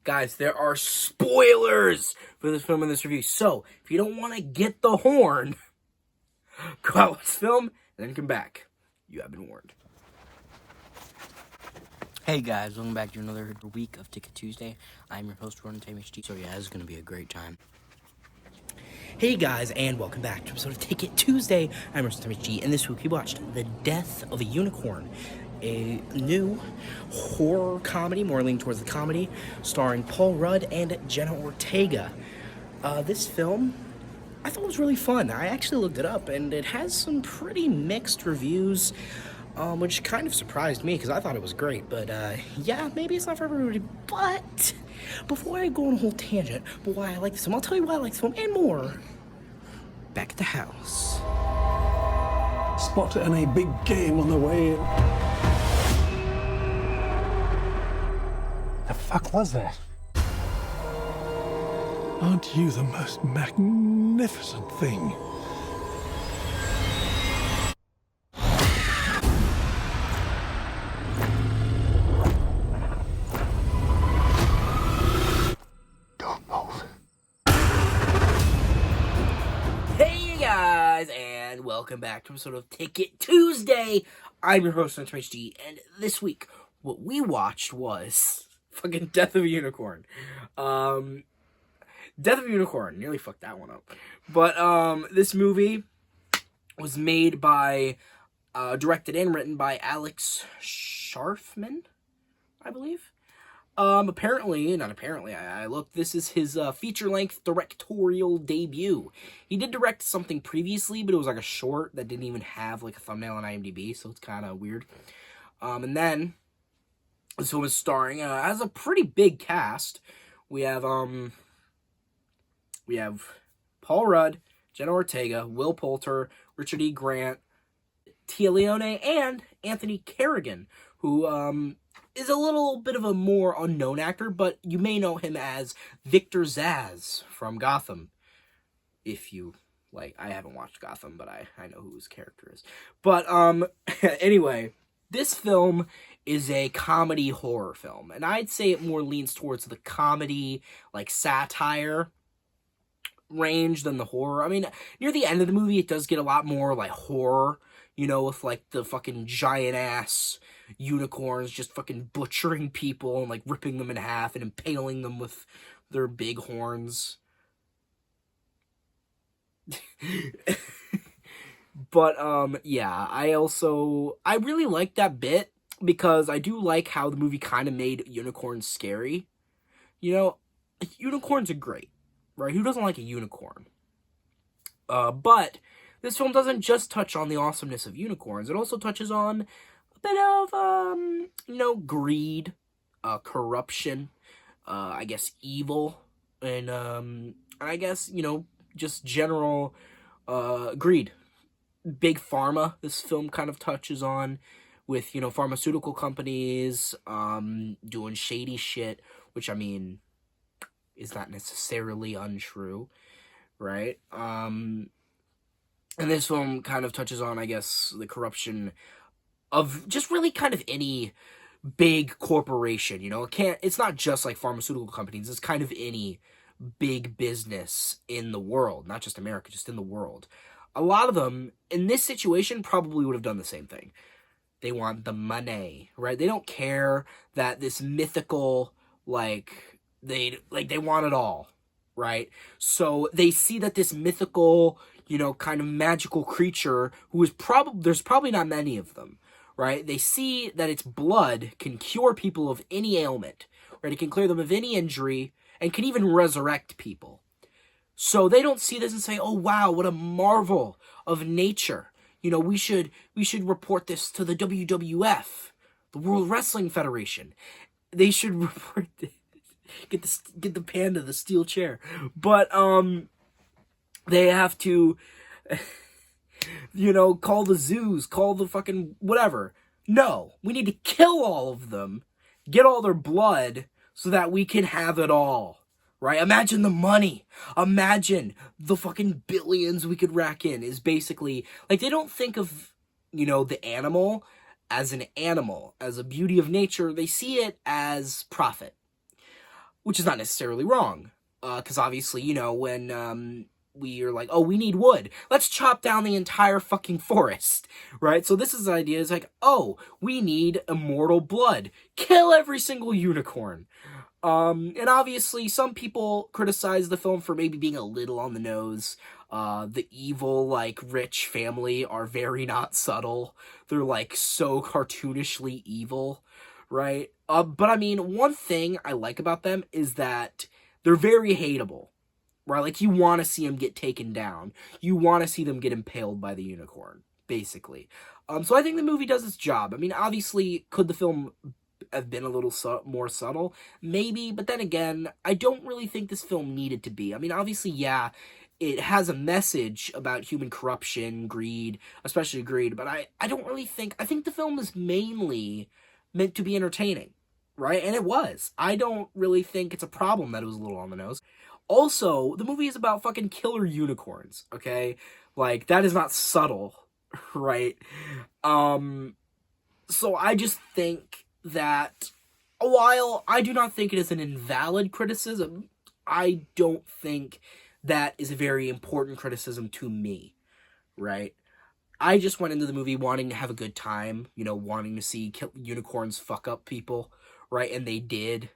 Guys, there are spoilers for this film and this review. So, if you don't want to get the horn, go out, watch this film, and then come back. You have been warned. Hey guys, welcome back to another week of Ticket Tuesday. I'm your host, Ortega. So yeah, this is going to be a great time. Hey guys, and welcome back to episode of Ticket Tuesday. I'm Ortega, and this week we watched The Death of a Unicorn, a new horror comedy, more leaning towards the comedy, starring Paul Rudd and Jenna Ortega. This film, I thought was really fun. I actually looked it up, and it has some pretty mixed reviews, which kind of surprised me, because I thought it was great. But, yeah, maybe it's not for everybody. But, before I go on a whole tangent, but why I like this film, I'll tell you why I like this film, and more, back at the house. Spotted any big game on the way in. The fuck was that? Aren't you the most magnificent thing? Don't move. Hey guys, and welcome back to an episode of Ticket Tuesday. I'm your host, Ortega, and this week, what we watched was fucking Death of a Unicorn. Death of a Unicorn, nearly fucked that one up. But, this movie was made by, directed and written by Alex Sharfman, I believe. Apparently, not apparently, I looked, this is his, feature-length directorial debut. He did direct something previously, but it was like a short that didn't even have, like, a thumbnail on IMDb, so it's kind of weird. And then, this film is starring, has a pretty big cast. We have Paul Rudd, Jenna Ortega, Will Poulter, Richard E. Grant, Tia Leone, and Anthony Carrigan, who, is a little bit of a more unknown actor, but you may know him as Victor Zsasz from Gotham. If you, like, I haven't watched Gotham, but I know who his character is. But, anyway, this film is a comedy horror film, and I'd say it more leans towards the comedy, like, satire range than the horror. I mean, near the end of the movie, it does get a lot more, like, horror, you know, with, like, the fucking giant-ass unicorns just fucking butchering people and, like, ripping them in half and impaling them with their big horns. But, yeah, I really like that bit, because I do like how the movie kind of made unicorns scary. You know, unicorns are great, right? Who doesn't like a unicorn? But this film doesn't just touch on the awesomeness of unicorns. It also touches on a bit of, you know, greed, corruption, I guess evil, and I guess, you know, just general, greed. Big pharma, this film kind of touches on, with, you know, pharmaceutical companies, doing shady shit, which, I mean, is not necessarily untrue, right? And this film kind of touches on, I guess, the corruption of just really kind of any big corporation, you know? It's not just like pharmaceutical companies, it's kind of any big business in the world, not just America, just in the world. A lot of them, in this situation, probably would have done the same thing. They want the money, right? They don't care that this mythical, they want it all, right? So they see that this mythical, you know, kind of magical creature, there's probably not many of them, right? They see that its blood can cure people of any ailment, right? It can clear them of any injury, and can even resurrect people. So they don't see this and say, oh wow, what a marvel of nature. You know, we should report this to the WWF, the World Wrestling Federation. They should report this. Get the panda, the steel chair. But they have to, you know, call the zoos, call the fucking whatever. No, we need to kill all of them, get all their blood, so that we can have it all. Right? Imagine the money. Imagine the fucking billions we could rack in. Is basically, like, they don't think of, you know, the animal, as a beauty of nature. They see it as profit. which is not necessarily wrong. Because obviously, you know, when we are like, oh, we need wood, let's chop down the entire fucking forest, right? So this is the idea, is like, oh, we need immortal blood, kill every single unicorn. And obviously some people criticize the film for maybe being a little on the nose. The evil, like, rich family are very not subtle. They're, like, so cartoonishly evil, right? But I mean, one thing I like about them is that they're very hateable, right? Like, you want to see them get taken down. You want to see them get impaled by the unicorn, basically. So I think the movie does its job. I mean, obviously, could the film have been a little more subtle? Maybe, but then again, I don't really think this film needed to be. I mean, obviously, yeah, it has a message about human corruption, greed, especially greed, but I don't really think, I think the film is mainly meant to be entertaining, right? And it was. I don't really think it's a problem that it was a little on the nose. Also, the movie is about fucking killer unicorns, okay? Like, that is not subtle, right? So I just think that while I do not think it is an invalid criticism, I don't think that is a very important criticism to me, right? I just went into the movie wanting to have a good time, you know, wanting to see unicorns fuck up people, right? And they did,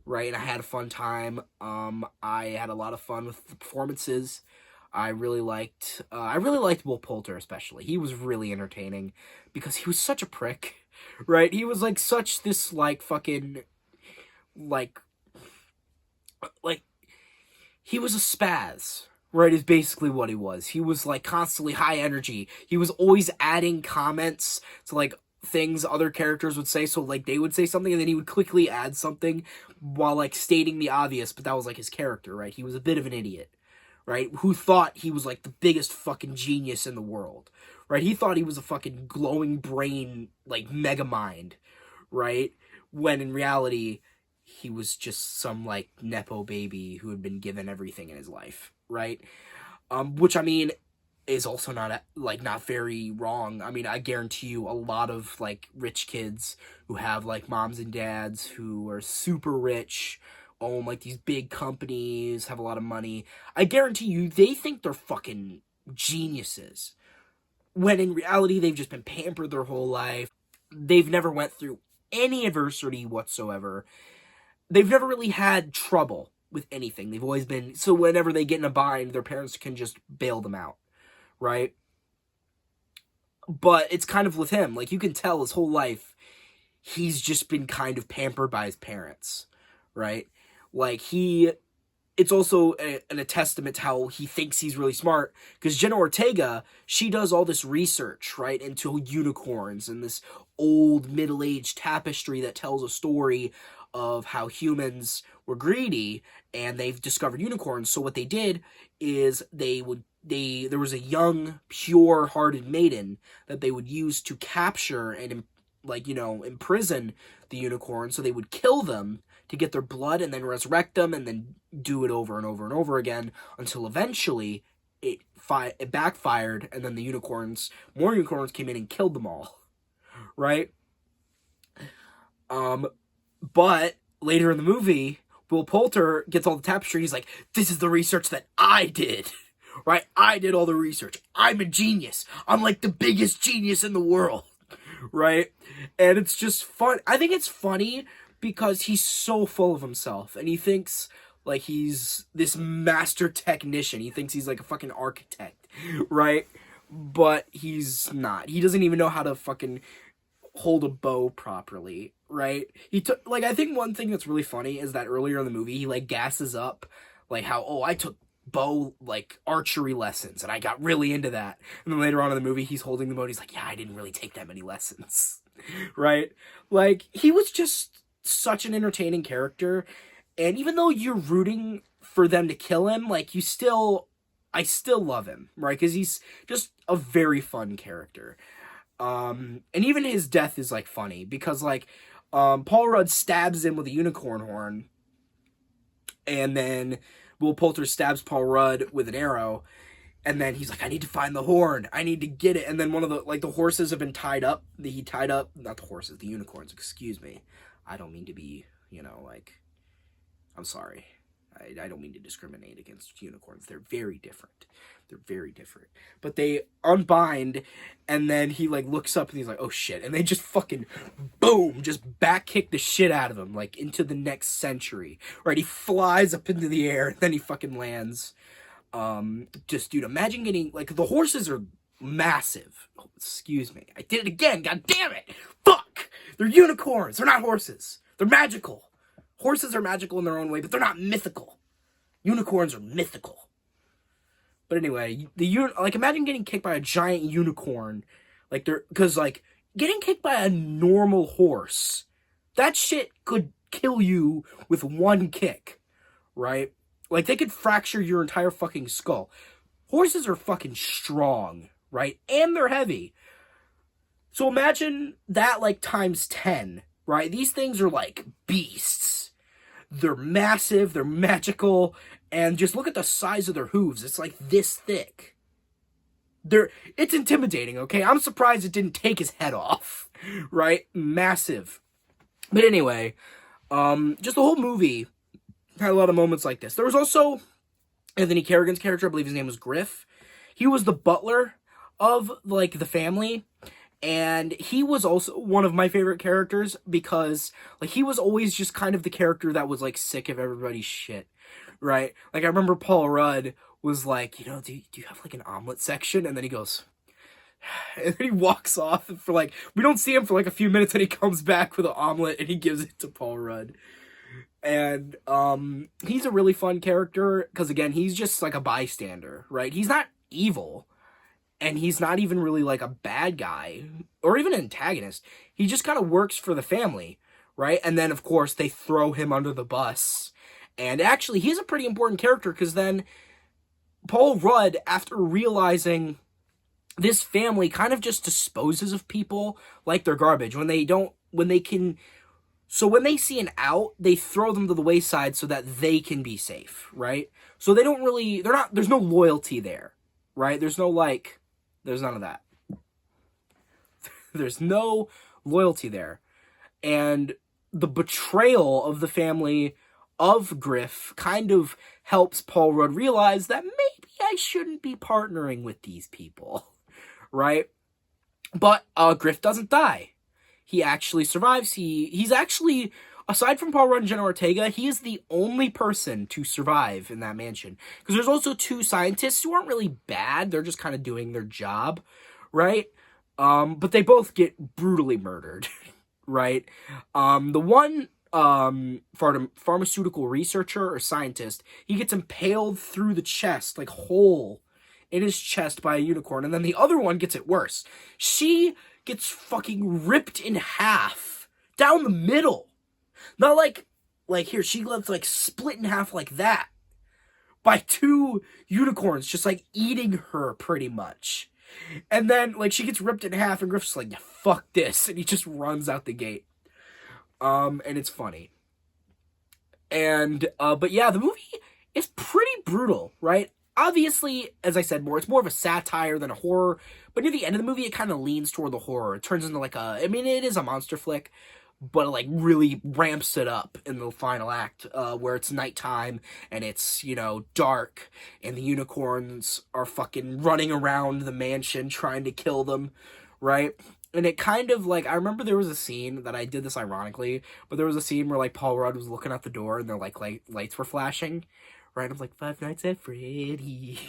right? And I had a fun time. I had a lot of fun with the performances. I really liked Will Poulter especially. He was really entertaining because he was such a prick, right? He was like such this like fucking like he was a spaz, right? Is basically what he was. He was like constantly high energy. He was always adding comments to like things other characters would say. So like they would say something and then he would quickly add something while like stating the obvious, but that was like his character, right? He was a bit of an idiot, right? Who thought he was like the biggest fucking genius in the world, right? He thought he was a fucking glowing brain, like mega mind, right? When in reality, he was just some like nepo baby who had been given everything in his life, right? Which I mean is also not not very wrong. I mean, I guarantee you a lot of like rich kids who have like moms and dads who are super rich, own like these big companies, have a lot of money. I guarantee you they think they're fucking geniuses. When in reality they've just been pampered their whole life. They've never went through any adversity whatsoever. They've never really had trouble with anything. They've always been, so whenever they get in a bind, their parents can just bail them out, right? But it's kind of with him. Like, you can tell his whole life, he's just been kind of pampered by his parents, right? Like, it's also a testament to how he thinks he's really smart, because Jenna Ortega, she does all this research, right, into unicorns and this old middle-aged tapestry that tells a story of how humans were greedy and they've discovered unicorns. So what they did is there was a young, pure-hearted maiden that they would use to capture and imprison the unicorn. So they would kill them to get their blood and then resurrect them and then do it over and over and over again until eventually it backfired, and then more unicorns came in and killed them all, right? But later in the movie, Will Poulter gets all the tapestry. He's like, this is the research that I did, right? I did all the research. I'm a genius. I'm like the biggest genius in the world, right? And it's just fun. I think it's funny because he's so full of himself and he thinks like he's this master technician. He thinks he's like a fucking architect, right? But he's not. He doesn't even know how to fucking hold a bow properly, right? I think one thing that's really funny is that earlier in the movie he like gasses up like how, oh, I took bow like archery lessons and I got really into that, and then later on in the movie he's holding the bow and he's like, yeah, I didn't really take that many lessons. Right? Like, he was just such an entertaining character, and even though you're rooting for them to kill him, like, I still love him, right? Because he's just a very fun character. And even his death is, like, funny, because, like, Paul Rudd stabs him with a unicorn horn, and then Will Poulter stabs Paul Rudd with an arrow, and then he's like, I need to find the horn, I need to get it, and then one of the horses have been tied up, not the horses, the unicorns, excuse me, I don't mean to be, I'm sorry. I don't mean to discriminate against unicorns. They're very different. They're very different. But they unbind, and then he, like, looks up, and he's like, oh, shit. And they just fucking, boom, just back kick the shit out of him, like, into the next century. Right? He flies up into the air, and then he fucking lands. Just, dude, imagine getting, like, the horses are massive. Oh, excuse me. I did it again. God damn it. Fuck. They're unicorns. They're not horses. They're magical. Horses are magical in their own way, but they're not mythical. Unicorns are mythical. But anyway, like, imagine getting kicked by a giant unicorn. Like, because, like, getting kicked by a normal horse, that shit could kill you with one kick, right? Like, they could fracture your entire fucking skull. Horses are fucking strong, right? And they're heavy. So imagine that, like, times 10, right? These things are like beasts. They're massive, they're magical, and just look at the size of their hooves. It's like this thick. It's intimidating, okay? I'm surprised it didn't take his head off, right? Massive. But anyway, just the whole movie had a lot of moments like this. There was also Anthony Carrigan's character, I believe his name was Griff. He was the butler of, like, the family. And he was also one of my favorite characters because, like, he was always just kind of the character that was, like, sick of everybody's shit, right? Like, I remember Paul Rudd was like, you know, do you have, like, an omelet section? And then he goes, and then he walks off for, like, we don't see him for, like, a few minutes, and he comes back with an omelet, and he gives it to Paul Rudd. And, he's a really fun character, because, again, he's just, like, a bystander, right? He's not evil. And he's not even really, like, a bad guy, or even an antagonist. He just kind of works for the family, right? And then, of course, they throw him under the bus. And actually, he's a pretty important character, because then Paul Rudd, after realizing this family kind of just disposes of people like they're garbage, when they see an out, they throw them to the wayside so that they can be safe, right? So there's no loyalty there, right? There's none of that. There's no loyalty there. And the betrayal of the family of Griff kind of helps Paul Rudd realize that maybe I shouldn't be partnering with these people, right? But Griff doesn't die. He actually survives. He's actually, aside from Paul Rudd and Jenna Ortega, he is the only person to survive in that mansion. Because there's also two scientists who aren't really bad. They're just kind of doing their job, right? But they both get brutally murdered, right? The one pharmaceutical researcher or scientist, he gets impaled through the chest, like hole in his chest by a unicorn. And then the other one gets it worse. She gets fucking ripped in half down the middle. Not like here, she gets, like, split in half like that by two unicorns just, like, eating her pretty much. And then, like, she gets ripped in half, and Griff's like, yeah, fuck this, and he just runs out the gate. And it's funny. And, but yeah, the movie is pretty brutal, right? Obviously, as I said, it's more of a satire than a horror, but near the end of the movie, it kind of leans toward the horror. It turns into, like, it is a monster flick, but it, like, really ramps it up in the final act, where it's nighttime, and it's, you know, dark, and the unicorns are fucking running around the mansion trying to kill them, right? And it kind of, like, I remember there was a scene that I did this ironically, but there was a scene where, like, Paul Rudd was looking out the door, and their, like, lights were flashing, right? I'm like, Five Nights at Freddy.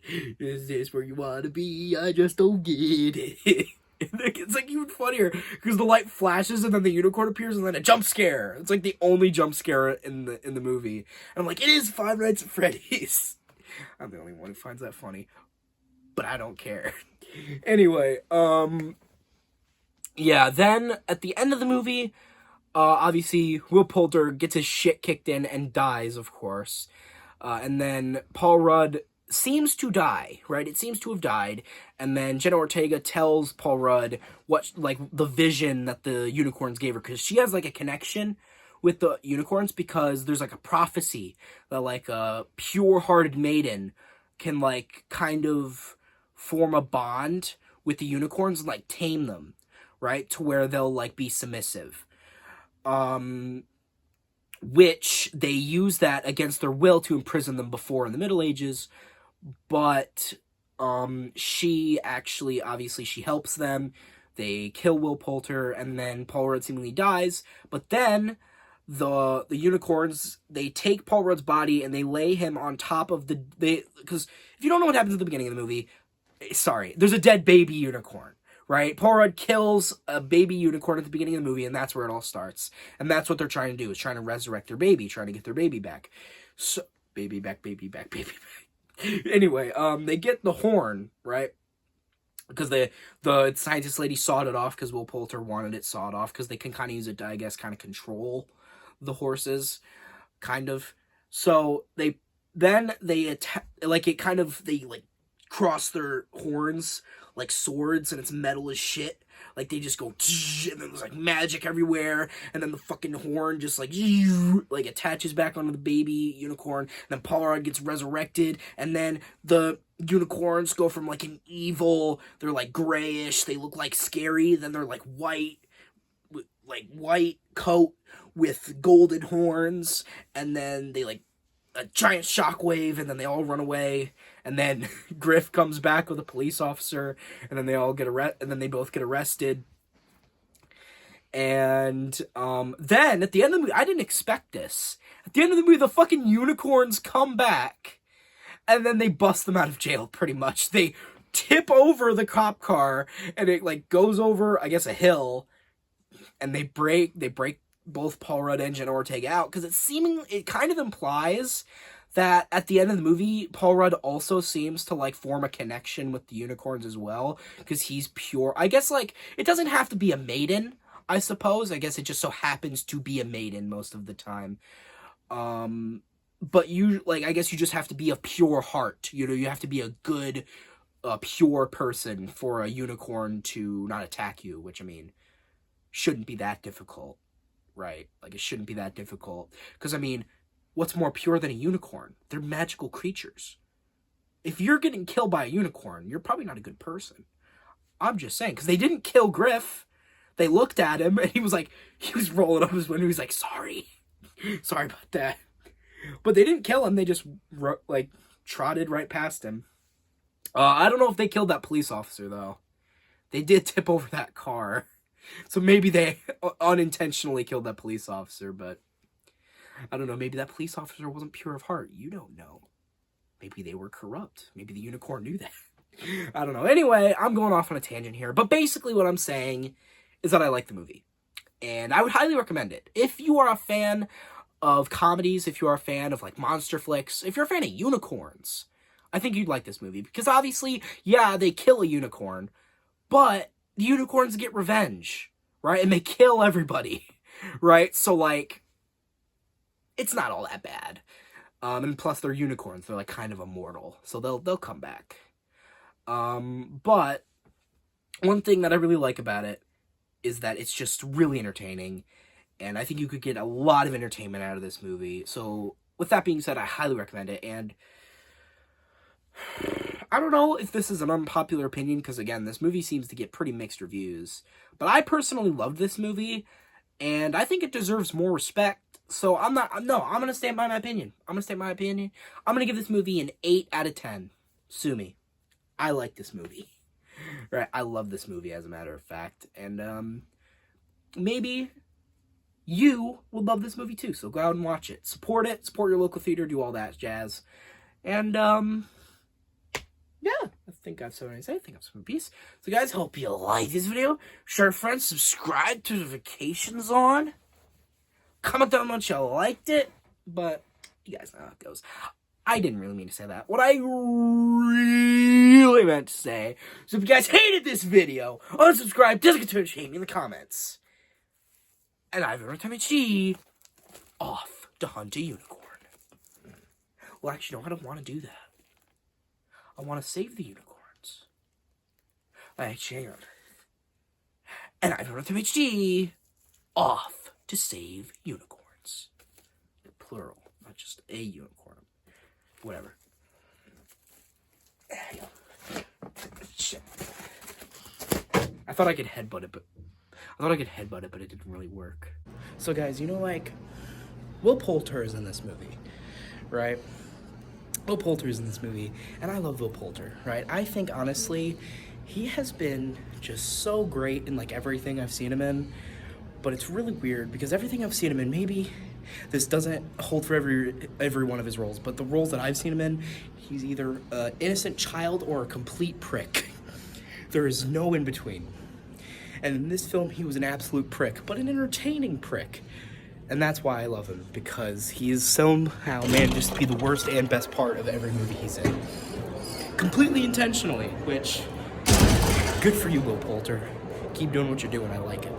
Is this where you want to be? I just don't get it. It's, like, even funnier because the light flashes and then the unicorn appears and then a jump scare. It's, like, the only jump scare in the movie. And I'm like, it is Five Nights at Freddy's. I'm the only one who finds that funny, but I don't care. Anyway, yeah, then at the end of the movie, obviously Will Poulter gets his shit kicked in and dies, of course. And then Paul Rudd seems to die, right? It seems to have died. And then Jenna Ortega tells Paul Rudd what, like, the vision that the unicorns gave her, because she has, like, a connection with the unicorns because there's, like, a prophecy that, like, a pure-hearted maiden can, like, kind of form a bond with the unicorns and, like, tame them, right? To where they'll, like, be submissive. which they use that against their will to imprison them before in the Middle Ages. But she actually, obviously, she helps them. They kill Will Poulter, and then Paul Rudd seemingly dies. But then the unicorns, they take Paul Rudd's body and they lay him on top of because if you don't know what happens at the beginning of the movie, sorry, there's a dead baby unicorn. Right? Paul Rudd kills a baby unicorn at the beginning of the movie, and that's where it all starts. And that's what they're trying to do, is trying to resurrect their baby, trying to get their baby back. So, baby back. Anyway, they get the horn, right? Because the scientist lady sawed it off because Will Poulter wanted it sawed off, because they can kind of use it to, I guess, kind of control the horses, kind of. So, they cross their horns like swords, and it's metal as shit. Like, they just go, and then there's like magic everywhere, and then the fucking horn just like attaches back onto the baby unicorn, and then Paul Rudd gets resurrected, and then the unicorns go from like an evil, they're like grayish, they look like scary, then they're like white coat with golden horns, and then they like a giant shockwave, and then they all run away, and then Griff comes back with a police officer, and then they all get and then they both get arrested. And then at the end of the movie, I didn't expect this. At the end of the movie, the fucking unicorns come back, and then they bust them out of jail. Pretty much, they tip over the cop car, and it like goes over, I guess, a hill, and they break both Paul Rudd and Jenna Ortega out, because it kind of implies that at the end of the movie, Paul Rudd also seems to like form a connection with the unicorns as well, because he's pure. I guess like it doesn't have to be a maiden, I suppose. I guess it just so happens to be a maiden most of the time. But I guess you just have to be a pure heart. You know, you have to be a good, pure person for a unicorn to not attack you, which, I mean, shouldn't be that difficult. Right? Like, it shouldn't be that difficult. Because, I mean, what's more pure than a unicorn? They're magical creatures. If you're getting killed by a unicorn, you're probably not a good person. I'm just saying. Because they didn't kill Griff. They looked at him, and he was rolling up his window. He was like, sorry. Sorry about that. But they didn't kill him. They just, trotted right past him. I don't know if they killed that police officer, though. They did tip over that car. So maybe they unintentionally killed that police officer, but I don't know. Maybe that police officer wasn't pure of heart. You don't know. Maybe they were corrupt. Maybe the unicorn knew that. I don't know. Anyway, I'm going off on a tangent here, but basically what I'm saying is that I like the movie, and I would highly recommend it. If you are a fan of comedies, if you are a fan of like monster flicks, if you're a fan of unicorns, I think you'd like this movie, because obviously, yeah, they kill a unicorn, but the unicorns get revenge, right? And they kill everybody, right? So, like, it's not all that bad. And plus, they're unicorns. They're, like, kind of immortal. So they'll come back. But one thing that I really like about it is that it's just really entertaining. And I think you could get a lot of entertainment out of this movie. So, with that being said, I highly recommend it. And I don't know if this is an unpopular opinion, because, again, this movie seems to get pretty mixed reviews. But I personally love this movie, and I think it deserves more respect. So I'm going to stand by my opinion. I'm going to give this movie an 8 out of 10. Sue me. I like this movie. Right? I love this movie, as a matter of fact. And maybe you would love this movie, too. So go out and watch it. Support it. Support your local theater. Do all that jazz. And, yeah, I think I've said what I say. I think I'm some peace. So, guys, hope you like this video. Share, friends, subscribe, turn notifications on. Comment down how much you liked it. But you guys know how it goes. I didn't really mean to say that. What I really meant to say is, if you guys hated this video, unsubscribe, discontinue, shame me in the comments. And I've been HD, off to hunt a unicorn. Well, actually, no, I don't want to do that. I want to save the unicorns. Actually, hang on. And I've been HD, off to save unicorns. Plural, not just a unicorn. Whatever. Shit. I thought I could headbutt it, but it didn't really work. So, guys, you know, like, Will Poulter is in this movie, right? Will Poulter is in this movie, and I love Will Poulter, right? I think, honestly, he has been just so great in, like, everything I've seen him in, but it's really weird, because everything I've seen him in, maybe this doesn't hold for every one of his roles, but the roles that I've seen him in, he's either an innocent child or a complete prick. There is no in between. And in this film, he was an absolute prick, but an entertaining prick. And that's why I love him, because he is somehow manages to be the worst and best part of every movie he's in. Completely intentionally, which, good for you, Will Poulter. Keep doing what you're doing, I like it.